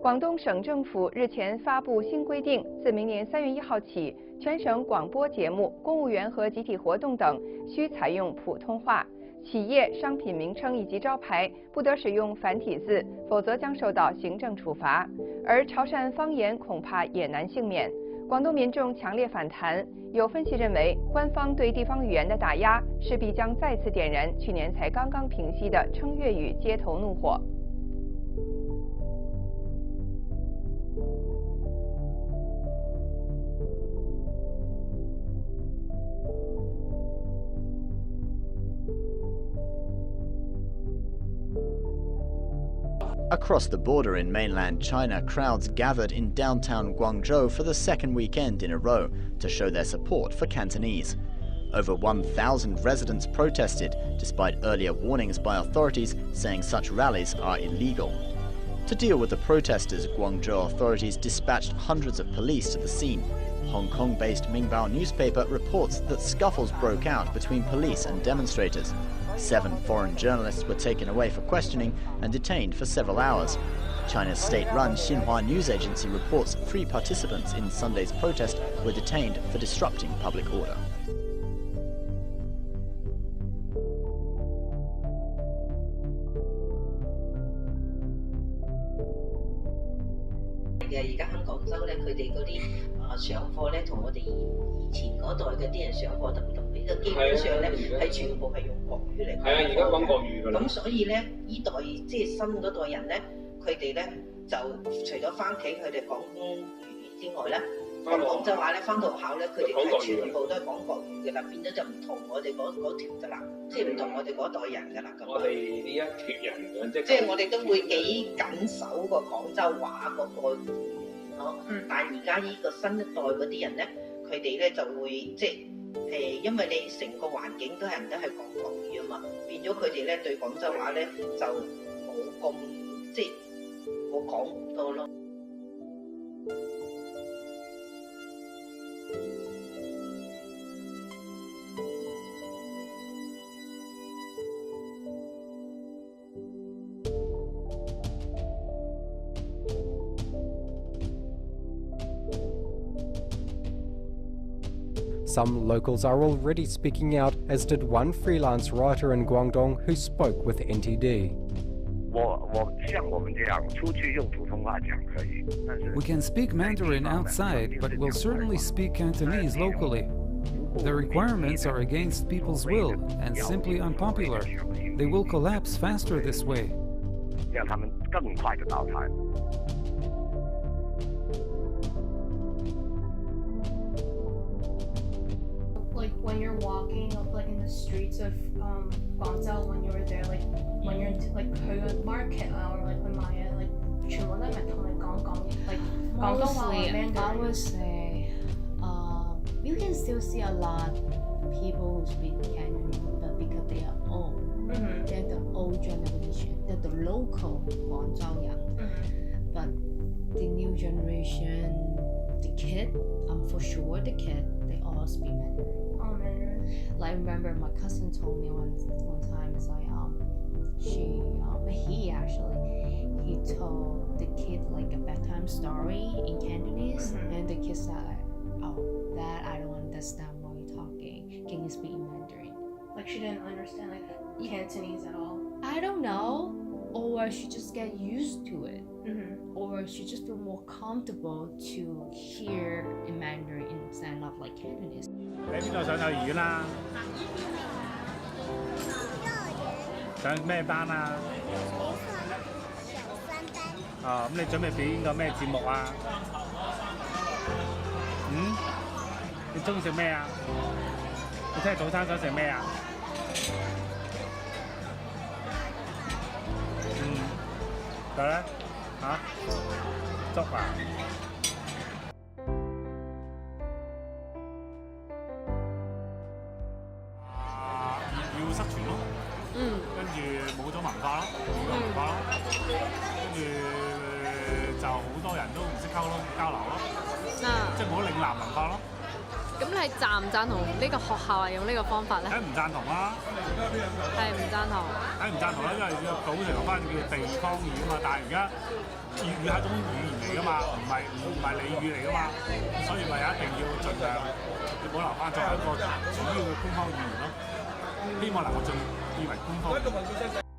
广东省政府日前发布新规定，自明年3月1号起，全省广播节目、公务员和集体活动等需采用普通话。企业、商品名称以及招牌不得使用繁体字，否则将受到行政处罚。而潮汕方言恐怕也难幸免。广东民众强烈反弹，有分析认为，官方对地方语言的打压势必将再次点燃去年才刚刚平息的称粤语街头怒火。Across the border in mainland China, crowds gathered in downtown Guangzhou for the second weekend in a row to show their support for Cantonese. Over 1,000 residents protested, despite earlier warnings by authorities saying such rallies are illegal. To deal with the protesters, Guangzhou authorities dispatched hundreds of police to the scene. Hong Kong-based Mingbao newspaper reports that scuffles broke out between police and demonstrators. 7 foreign journalists were taken away for questioning and detained for several hours. China's state-run Xinhua news agency reports 3 participants in Sunday's protest were detained for disrupting public order. 而家喺廣州咧，佢哋嗰啲上課咧，同我哋以前嗰代嗰啲人上課都唔同。呢個基本上咧係全部係用國語嚟講。係啊，而家講國語㗎啦。咁所以咧，呢代即係新嗰代人咧，佢哋咧就除咗翻屋企佢哋講粵語之外咧，講廣州話咧，翻到學校咧，佢哋係全部都係講國語㗎啦，變咗就唔同我哋嗰條㗎啦，即係唔同我哋嗰代人㗎啦。咁我哋呢一脱人嘅即係我哋都會幾緊守個廣州話嗰個語言咯。但係而家呢個新一代嗰啲人咧，佢哋咧就會即係。因為你成個環境都係人都係講國語啊嘛，變咗佢哋咧對廣州話咧就冇咁即係冇講咁多咯。Some locals are already speaking out, as did one freelance writer in Guangdong who spoke with NTD. We can speak Mandarin outside, but we'll certainly speak Cantonese locally. The requirements are against people's will and simply unpopular. They will collapse faster this way. Like when you're walking like in the streets of Guangzhou, when you were there, like when you're like 去個 market 啊 or like 去買嘢 like 全部都係咪同你講like 廣東話 or Mandarin? I would say you can still see a lot people who speak Cantonese, but because they are old, they're the old generation, they're the local Guangzhou人. But the new generation, the kid, for sure the kid, they all speak Mandarin. Like I remember my cousin told me one time, it's like he told the kid like a bedtime story in Cantonese, and the kid said, "Oh, Dad, I don't understand what you're talking. Can you speak in Mandarin?" Like she didn't understand like Cantonese at all. I don't know, or she just get used to it, or she just feel more comfortable to hear in Mandarin instead of like Cantonese. 你喺邊度上幼兒園啊？上咩班啊？小3班。咁你準備表演個咩節目啊？你中意食咩啊？你聽日早餐想食咩啊？咁咧粥啊？要失傳咯，跟住冇咗文化咯，跟住就好多人都唔識交流咯，即係冇嶺南文化咯。咁你贊唔贊同呢個學校係用呢個方法咧？梗係唔贊同啦，係唔贊同。梗唔贊同啦，因為要保成翻叫地方語啊嘛。但係而家粵語係一種語言嚟噶嘛，唔係俚語嚟噶嘛，所以咪一定要盡量要保留翻作為一個主要嘅官方語言咯。希望能夠盡以為官方。